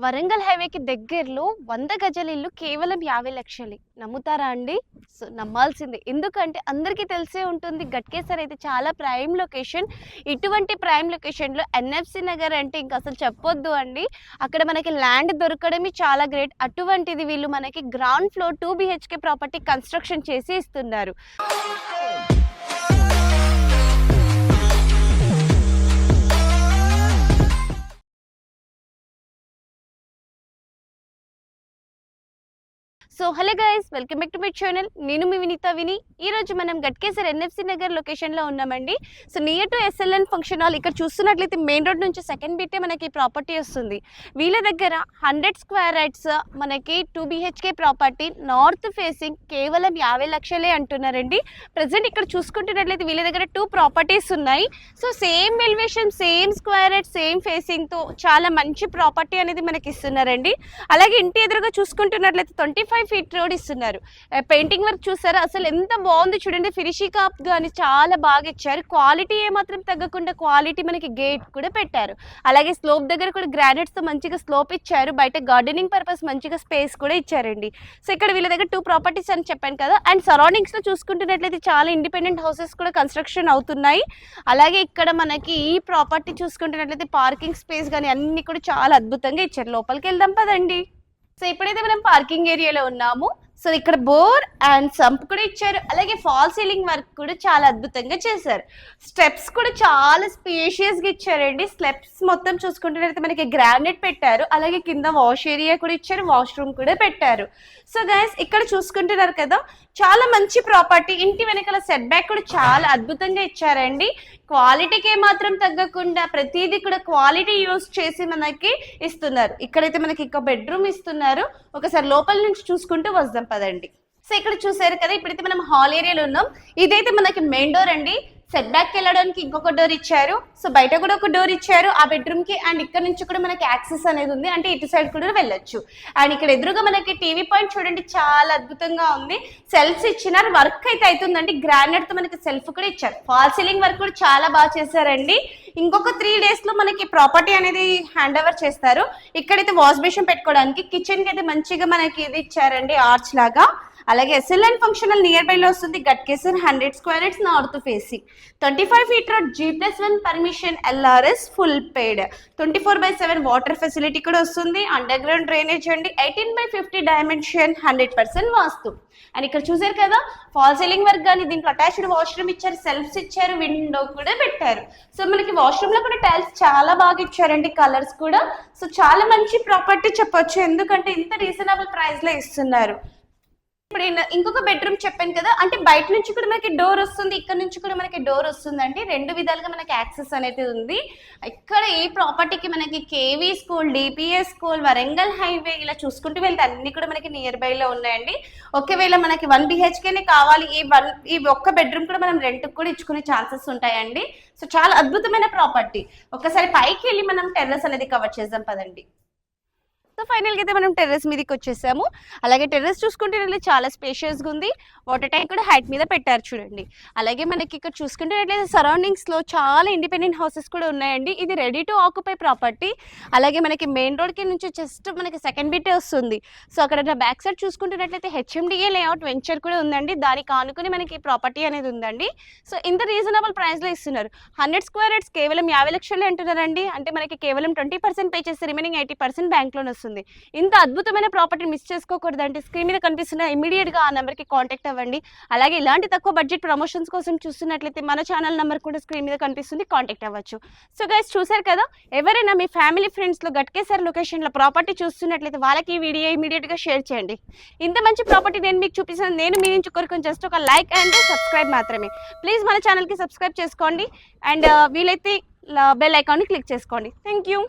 వరంగల్ హైవేకి దగ్గరలో 100 గజాల ఇల్లు కేవలం 50 లక్షలు. నమ్ముతారా అండి? సో నమ్మాల్సిందే. ఎందుకంటే అందరికీ తెలిసే ఉంటుంది గట్కేసర్ అయితే చాలా ప్రైమ్ లొకేషన్. ఇటువంటి ప్రైమ్ లొకేషన్లో ఎన్ఎఫ్సి నగర్ అంటే ఇంక అసలు చెప్పొద్దు అండి. అక్కడ మనకి ల్యాండ్ దొరకడమే చాలా గ్రేట్. అటువంటిది వీళ్ళు మనకి ground floor 2 BHK property construction చేసి ఇస్తున్నారు. So hello guys, welcome back to my channel. నేను మీ వినీత విని. ఈరోజు మనం గట్కేసర్ ఎన్ఎఫ్సి నగర్ లొకేషన్లో ఉన్నామండి. So near to SLN function hall. ఇక్కడ చూస్తున్నట్లయితే మెయిన్ రోడ్ నుంచి సెకండ్ బిట్టే మనకి ప్రాపర్టీ వస్తుంది. వీళ్ళ దగ్గర 100 స్క్వేర్ యార్డ్స్ మనకి 2 BHK ప్రాపర్టీ నార్త్ ఫేసింగ్ కేవలం 50 లక్షలే అంటున్నారండి. ప్రజెంట్ ఇక్కడ చూసుకుంటున్నట్లయితే వీళ్ళ దగ్గర 2 ప్రాపర్టీస్ ఉన్నాయి. So same elevation, same square yard, same ఫేసింగ్తో చాలా మంచి ప్రాపర్టీ అనేది మనకి ఇస్తున్నారండి. అలాగే ఇంటి ఎదురుగా చూసుకుంటున్నట్లయితే 25 ఫీట్ రోడ్ ఇస్తున్నారు. పెయింటింగ్ వర్క్ చూసారా, అసలు ఎంత బాగుంది చూడండి. ఫినిషింగ్ అప్ కానీ చాలా బాగా ఇచ్చారు. క్వాలిటీ ఏమాత్రం తగ్గకుండా క్వాలిటీ మనకి గేట్ కూడా పెట్టారు. అలాగే స్లోప్ దగ్గర కూడా గ్రానైట్స్తో మంచిగా స్లోప్ ఇచ్చారు. బయట గార్డెనింగ్ పర్పస్ మంచిగా స్పేస్ కూడా ఇచ్చారండి. సో ఇక్కడ వీళ్ళ దగ్గర 2 ప్రాపర్టీస్ అని చెప్పాను కదా. అండ్ సరౌండింగ్స్లో చూసుకుంటున్నట్లయితే చాలా ఇండిపెండెంట్ హౌసెస్ కూడా కన్స్ట్రక్షన్ అవుతున్నాయి. అలాగే ఇక్కడ మనకి ఈ ప్రాపర్టీ చూసుకుంటున్నట్లయితే పార్కింగ్ స్పేస్ కానీ అన్ని కూడా చాలా అద్భుతంగా ఇచ్చారు. లోపలికి వెళ్దాం పదండి. సో ఇప్పుడైతే మనం పార్కింగ్ ఏరియాలో ఉన్నాము. సో ఇక్కడ బోర్ అండ్ సంప్ కూడా ఇచ్చారు. అలాగే ఫాల్ సీలింగ్ వర్క్ కూడా చాలా అద్భుతంగా చేశారు. స్టెప్స్ కూడా చాలా స్పేషియస్గా ఇచ్చారండి. స్టెప్స్ మొత్తం చూసుకుంటున్నట్లయితే మనకి గ్రానైట్ పెట్టారు. అలాగే కింద వాష్ ఏరియా కూడా ఇచ్చారు, వాష్రూమ్ కూడా పెట్టారు. సో గైస్ ఇక్కడ చూసుకుంటున్నారు కదా, చాలా మంచి ప్రాపర్టీ. ఇంటి వెనకాల సెట్ బ్యాక్ కూడా చాలా అద్భుతంగా ఇచ్చారండి. క్వాలిటీకి ఏమాత్రం తగ్గకుండా ప్రతిదీ కూడా క్వాలిటీ యూజ్ చేసి మనకి ఇస్తున్నారు. ఇక్కడైతే మనకి ఇంకో బెడ్రూమ్ ఇస్తున్నారు. ఒకసారి లోపల నుంచి చూసుకుంటూ వద్దాం పదండి. సో ఇక్కడ చూసారు కదా, ఇప్పుడైతే మనం హాల్ ఏరియాలో ఉన్నాం. ఇదైతే మనకి మెయిన్ డోర్ అండి. సెట్ బ్యాక్ వెళ్ళడానికి ఇంకొక డోర్ ఇచ్చారు. సో బయట కూడా ఒక డోర్ ఇచ్చారు ఆ బెడ్రూమ్ కి. అండ్ ఇక్కడ నుంచి కూడా మనకి యాక్సెస్ అనేది ఉంది, అంటే ఇటు సైడ్ కూడా వెళ్ళొచ్చు. అండ్ ఇక్కడ ఎదురుగా మనకి టీవీ పాయింట్ చూడండి, చాలా అద్భుతంగా ఉంది. సెల్ఫ్స్ ఇచ్చినారు, వర్క్ అయితే అవుతుందండి. గ్రానైట్ తో మనకి సెల్ఫ్ కూడా ఇచ్చారు. ఫాల్ సీలింగ్ వర్క్ కూడా చాలా బాగా చేశారండి. ఇంకొక 3 days లో మనకి ప్రాపర్టీ అనేది హ్యాండ్ ఓవర్ చేస్తారు. ఇక్కడైతే వాష్ బేసిన్ పెట్టుకోవడానికి, కిచెన్ కి అయితే మంచిగా మనకి ఇది ఇచ్చారండి, ఆర్చ్ లాగా. అలాగే SLN function hall near by లో వస్తుంది. Ghatkesar 100 square yards north facing, 25 feet road, G+1 permission, LRS full paid, 24/7 water facility కూడా వస్తుంది. అండర్ గ్రౌండ్ డ్రైనేజ్ అండి. 18/50 డైమెన్షన్, 100% వాస్తు. అండ్ ఇక్కడ చూసారు కదా, ఫాల్ సీలింగ్ వర్క్ కానీ దీంట్లో అటాచ్డ్ వాష్రూమ్ ఇచ్చారు, సెల్ఫ్స్ ఇచ్చారు, విండో కూడా పెట్టారు. సో మనకి వాష్రూమ్ లో కూడా టైల్స్ చాలా బాగా ఇచ్చారండి, కలర్స్ కూడా. సో చాలా మంచి ప్రాపర్టీ చెప్పొచ్చు, ఎందుకంటే ఇంత రీజనబుల్ ప్రైస్ లో ఇస్తున్నారు. ఇప్పుడు ఇంకొక బెడ్రూమ్ చెప్పాను కదా, అంటే బయట నుంచి కూడా మనకి డోర్ వస్తుంది, ఇక్కడ నుంచి కూడా మనకి డోర్ వస్తుందండి. 2 విధాలుగా మనకి యాక్సెస్ అనేది ఉంది. ఇక్కడ ఈ ప్రాపర్టీకి మనకి KV school, DPS school, Warangal highway ఇలా చూసుకుంటూ వెళ్తే అన్ని కూడా మనకి నియర్ బై లో ఉన్నాయండి. ఒకవేళ మనకి 1 BHKనే కావాలి, ఈ ఒక్క బెడ్రూమ్ కూడా మనం రెంట్ కూడా ఇచ్చుకునే ఛాన్సెస్ ఉంటాయండి. సో చాలా అద్భుతమైన ప్రాపర్టీ. ఒకసారి పైకి వెళ్ళి మనం టెర్రస్ అనేది కవర్ చేద్దాం పదండి. సో ఫైనల్గా అయితే మనం టెర్రస్ మీదకి వచ్చేసాము. అలాగే టెర్రస్ చూసుకుంటే చాలా స్పేషియస్గా ఉంది. వాటర్ ట్యాంక్ కూడా హైట్ మీద పెట్టారు చూడండి. అలాగే మనకి ఇక్కడ చూసుకుంటున్నట్లయితే సరౌండింగ్స్లో చాలా ఇండిపెండెంట్ హౌసెస్ కూడా ఉన్నాయండి. ఇది రెడీ టు ఆక్యుపై ప్రాపర్టీ. అలాగే మనకి మెయిన్ రోడ్కి నుంచి జస్ట్ మనకి సెకండ్ బిట్టే వస్తుంది. సో అక్కడ బ్యాక్ సైడ్ చూసుకుంటున్నట్లయితే HMDA లేఅవుట్ వెంచర్ కూడా ఉందండి. దానికి ఆనుకుని మనకి ప్రాపర్టీ అనేది ఉందండి. సో ఇంత రీజనబుల్ ప్రైస్లో ఇస్తున్నారు. 100 స్క్వేర్ యార్డ్స్ కేవలం 50 లక్షలే అంటున్నారండి. అంటే మనకి కేవలం 20% పే చేస్తే రిమైనింగ్ 80% బ్యాంక్ లోన్ వస్తుంది. ఇంత అద్భుతమైన ప్రాపర్టీ మిస్ చేసుకోకూడదు అంటే స్క్రీన్ మీద కనిపిస్తున్న ఇమీడియట్ గా ఆ నెంబర్కి కాంటాక్ట్ అవ్వండి. అలాగే ఇలాంటి తక్కువ బడ్జెట్ ప్రమోషన్స్ కోసం చూస్తున్నట్లయితే మన ఛానల్ నెంబర్ కూడా స్క్రీన్ మీద కనిపిస్తుంది, కాంటాక్ట్ అవ్వచ్చు. సో గైస్ చూసారు కదా, ఎవరైనా మీ ఫ్యామిలీ ఫ్రెండ్స్ లో గట్కేసర్ లొకేషన్ లో ప్రాపర్టీ చూస్తున్నట్లయితే వాళ్ళకి ఈ వీడియో ఇమీడియట్ గా షేర్ చేయండి. ఇంత మంచి ప్రాపర్టీ నేను మీకు చూపిస్తాను. నేను మీ నుంచి కోరుకుని జస్ట్ ఒక లైక్ అండ్ సబ్స్క్రైబ్ మాత్రమే. ప్లీజ్ మన ఛానల్ కి సబ్స్క్రైబ్ చేసుకోండి. అండ్ వీలైతే బెల్ ఐకాన్ ని క్లిక్ చేసుకోండి. Thank you.